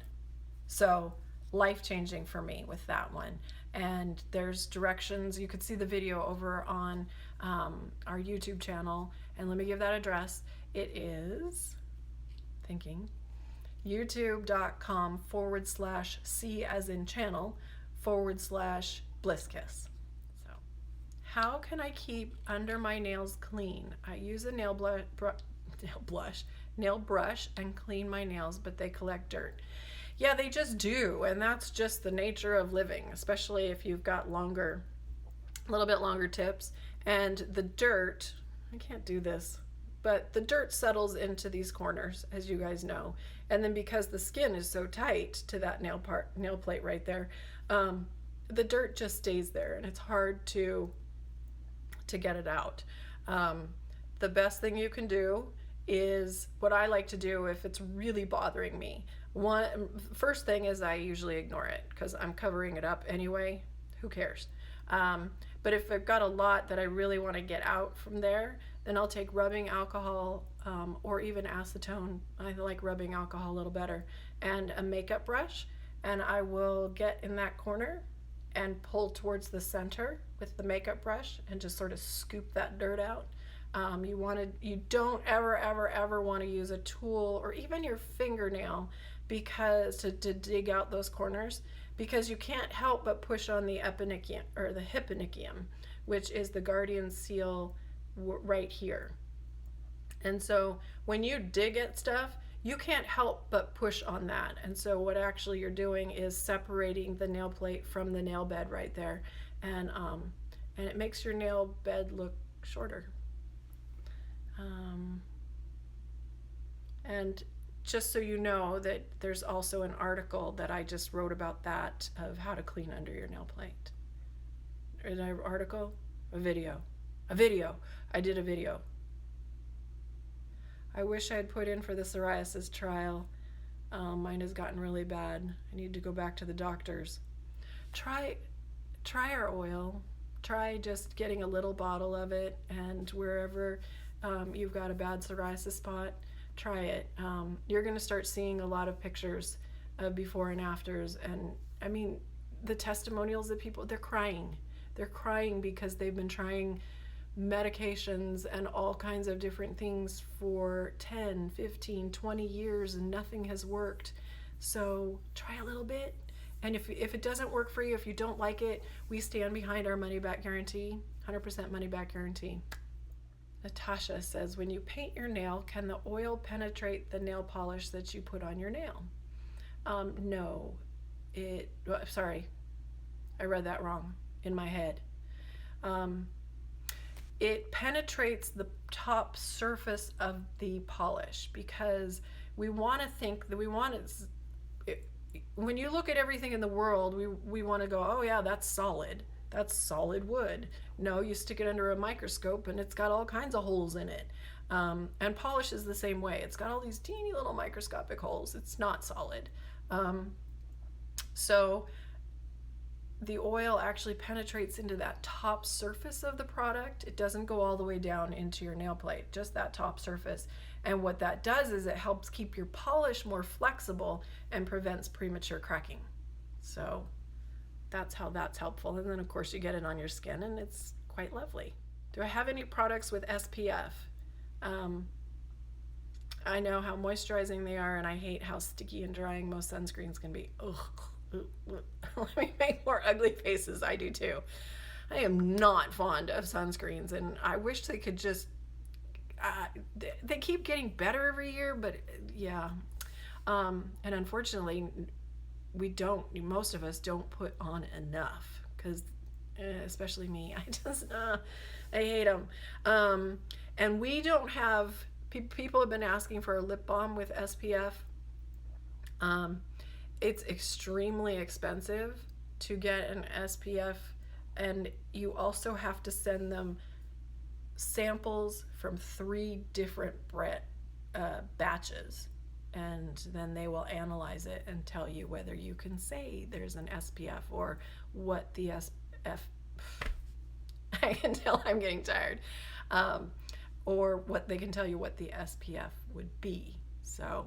So life-changing for me with that one. And there's directions. You could see the video over on our YouTube channel, and let me give that address. It is youtube.com/C as in channel /BlissKiss. So how can I keep under my nails clean? I use a nail brush and clean my nails, but they collect dirt. Yeah, they just do, and that's just the nature of living, especially if you've got a little bit longer tips. And the dirt, I can't do this, but the dirt settles into these corners, as you guys know. And then because the skin is so tight to that nail plate right there, the dirt just stays there, and it's hard to get it out. The best thing you can do is what I like to do if it's really bothering me. First thing is I usually ignore it because I'm covering it up anyway. Who cares? But if I've got a lot that I really want to get out from there, then I'll take rubbing alcohol or even acetone. I like rubbing alcohol a little better, and a makeup brush, and I will get in that corner and pull towards the center with the makeup brush and just sort of scoop that dirt out. You don't ever want to use a tool or even your fingernail because to dig out those corners, because you can't help but push on the eponychium or the hyponychium, which is the guardian seal right here. And so when you dig at stuff, you can't help but push on that. And so what actually you're doing is separating the nail plate from the nail bed right there, and it makes your nail bed look shorter. And just so you know that there's also an article that I just wrote about that, of how to clean under your nail plate. Is that an article? A video. I did a video. I wish I had put in for the psoriasis trial. Mine has gotten really bad. I need to go back to the doctors. Try our oil. Try just getting a little bottle of it, and wherever you've got a bad psoriasis spot, try it. You're going to start seeing a lot of pictures of before and afters, and I mean, the testimonials that people, they're crying because they've been trying medications and all kinds of different things for 10, 15, 20 years, and nothing has worked. So try a little bit, and if it doesn't work for you, if you don't like it, we stand behind our money back guarantee. 100% money back guarantee. Natasha says, when you paint your nail, can the oil penetrate the nail polish that you put on your nail? No. Sorry, I read that wrong in my head. It penetrates the top surface of the polish, because we want to think that when you look at everything in the world, we want to go, oh yeah, that's solid. That's solid wood. No, you stick it under a microscope and it's got all kinds of holes in it. And polish is the same way. It's got all these teeny little microscopic holes. It's not solid. So the oil actually penetrates into that top surface of the product. It doesn't go all the way down into your nail plate, just that top surface. And what that does is it helps keep your polish more flexible and prevents premature cracking. So that's how that's helpful. And then of course you get it on your skin and it's quite lovely. Do I have any products with SPF? I know how moisturizing they are, and I hate how sticky and drying most sunscreens can be. Ugh. Let me make more ugly faces. I do too. I am not fond of sunscreens, and I wish they could just they keep getting better every year, but yeah. And unfortunately, most of us don't put on enough, because especially me. I hate them. And we don't have, people have been asking for a lip balm with SPF. It's extremely expensive to get an SPF, and you also have to send them samples from 3 different batches, and then they will analyze it and tell you whether you can say there's an SPF or what the SPF. I can tell I'm getting tired. Or what they can tell you what the SPF would be. So,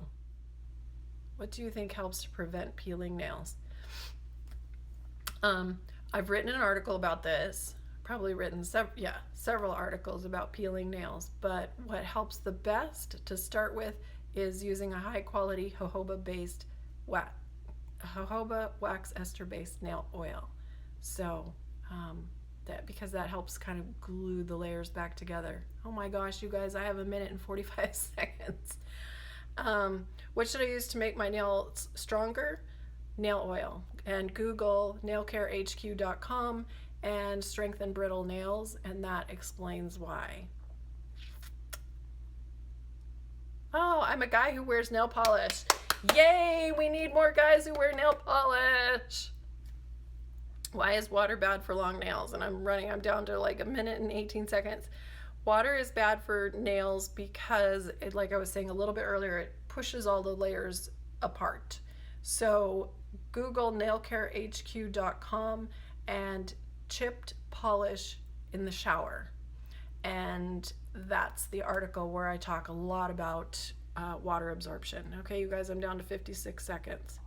what do you think helps to prevent peeling nails? I've written an article about this. Probably written several articles about peeling nails, but what helps the best to start with is using a high quality jojoba wax ester based nail oil. So because that helps kind of glue the layers back together. Oh my gosh, you guys, I have 1 minute and 45 seconds. What should I use to make my nails stronger? Nail oil. And Google nailcarehq.com and strengthen brittle nails, and that explains why. Oh, I'm a guy who wears nail polish. Yay, we need more guys who wear nail polish. Why is water bad for long nails? And I'm down to like 1 minute and 18 seconds. Water is bad for nails because, like I was saying a little bit earlier, it pushes all the layers apart. So Google nailcarehq.com and chipped polish in the shower. And that's the article where I talk a lot about water absorption. Okay, you guys, I'm down to 56 seconds.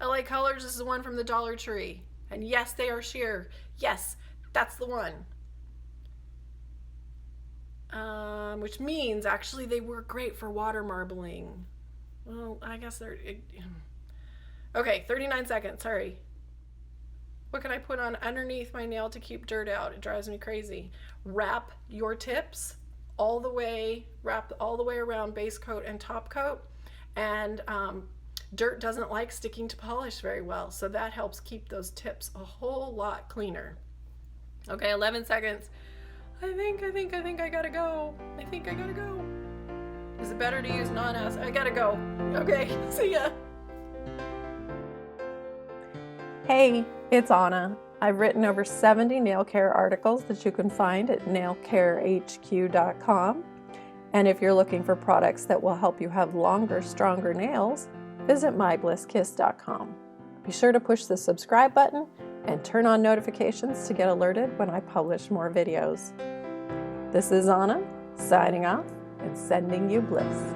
LA Colors is the one from the Dollar Tree. And yes, they are sheer. Yes, that's the one. Which means actually they work great for water marbling. Well, I guess they're... Okay, 39 seconds, sorry. What can I put on underneath my nail to keep dirt out? It drives me crazy. Wrap your tips all the way around base coat and top coat. And dirt doesn't like sticking to polish very well, so that helps keep those tips a whole lot cleaner. Okay, 11 seconds. I think I gotta go. Is it better to use non-acid? I gotta go. Okay, see ya. Hey, it's Anna. I've written over 70 nail care articles that you can find at nailcarehq.com. And if you're looking for products that will help you have longer, stronger nails, visit myblisskiss.com. Be sure to push the subscribe button and turn on notifications to get alerted when I publish more videos. This is Anna, signing off and sending you bliss.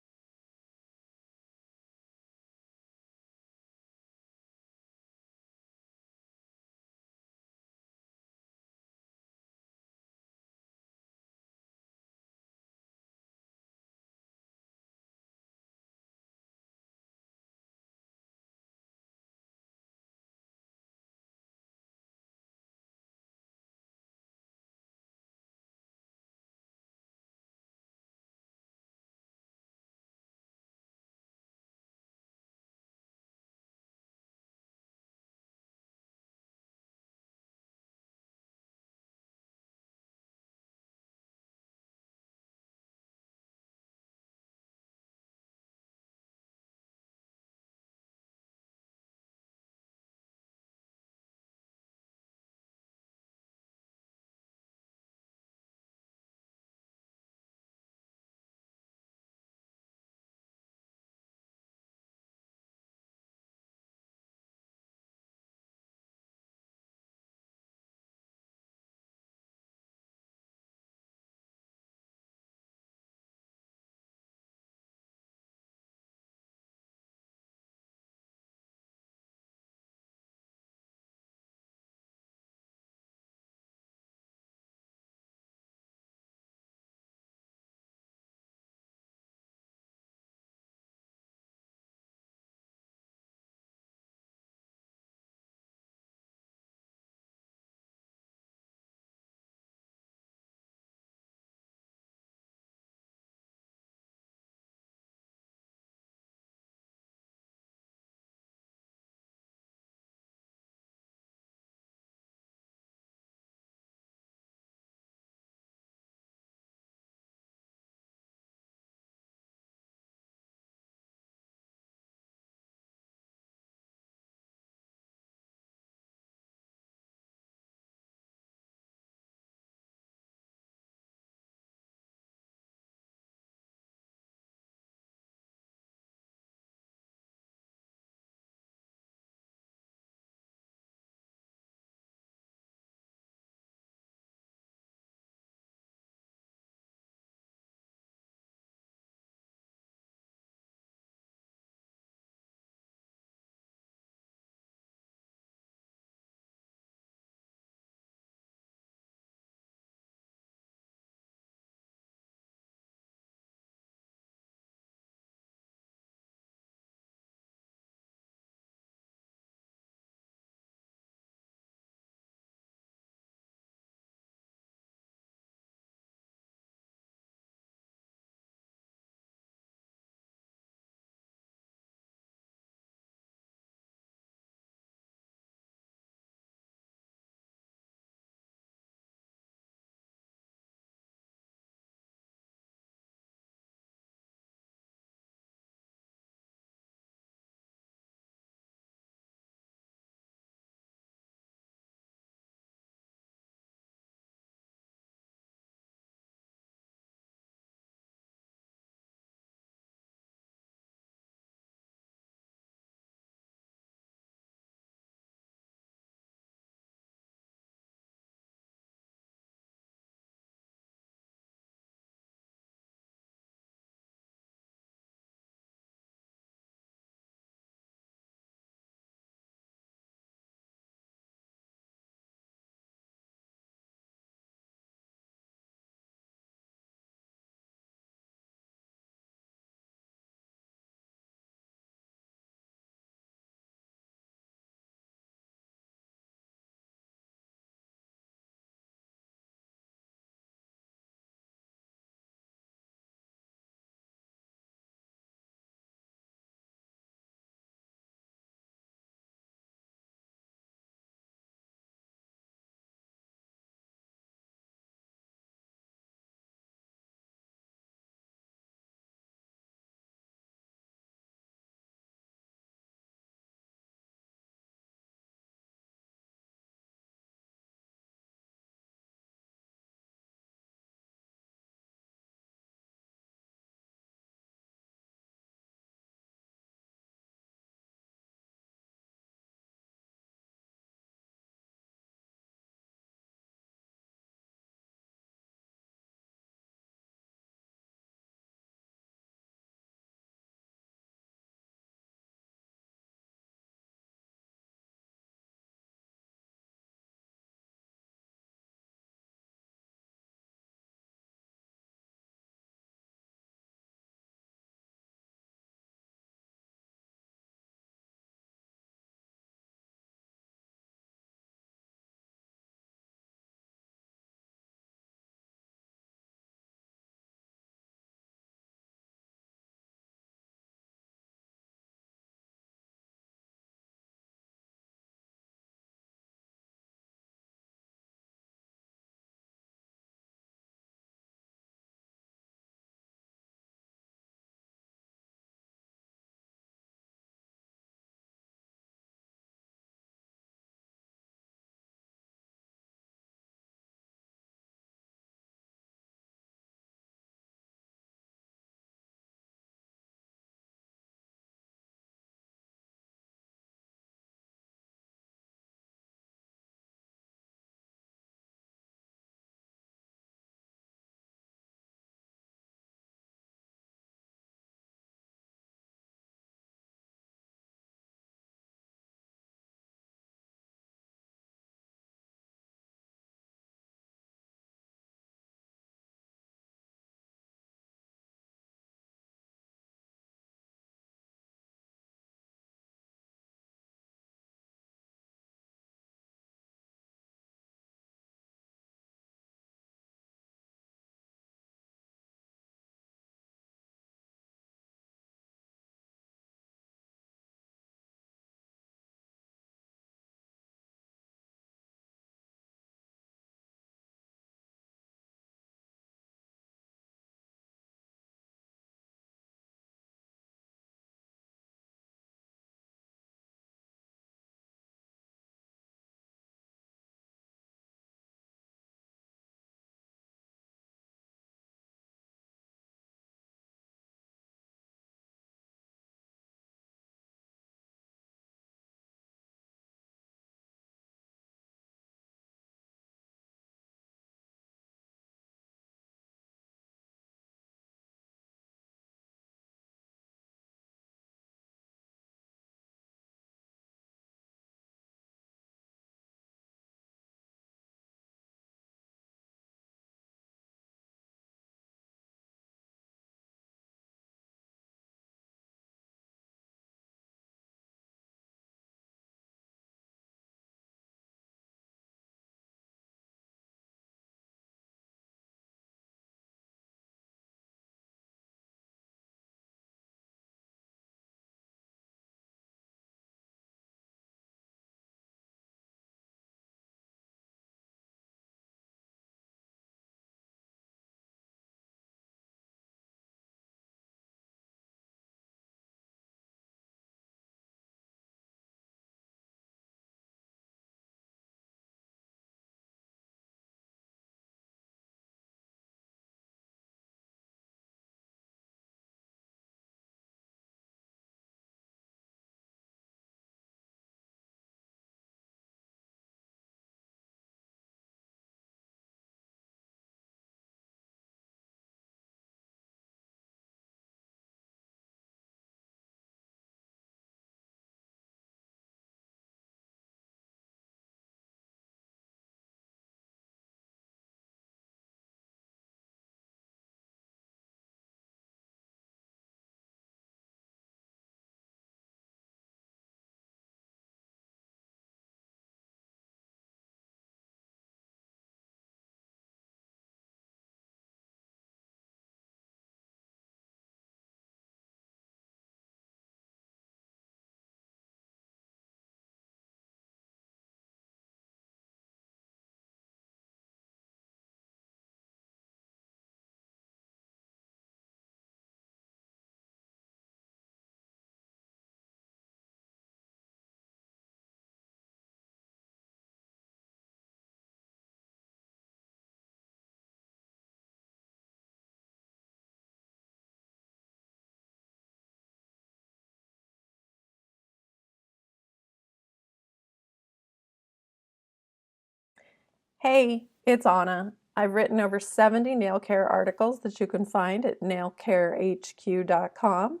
Hey, it's Anna. I've written over 70 nail care articles that you can find at nailcarehq.com.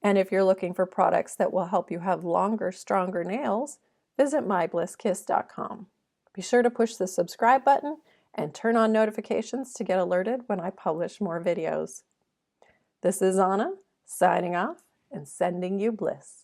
And if you're looking for products that will help you have longer, stronger nails, visit myblisskiss.com. Be sure to push the subscribe button and turn on notifications to get alerted when I publish more videos. This is Anna, signing off and sending you bliss.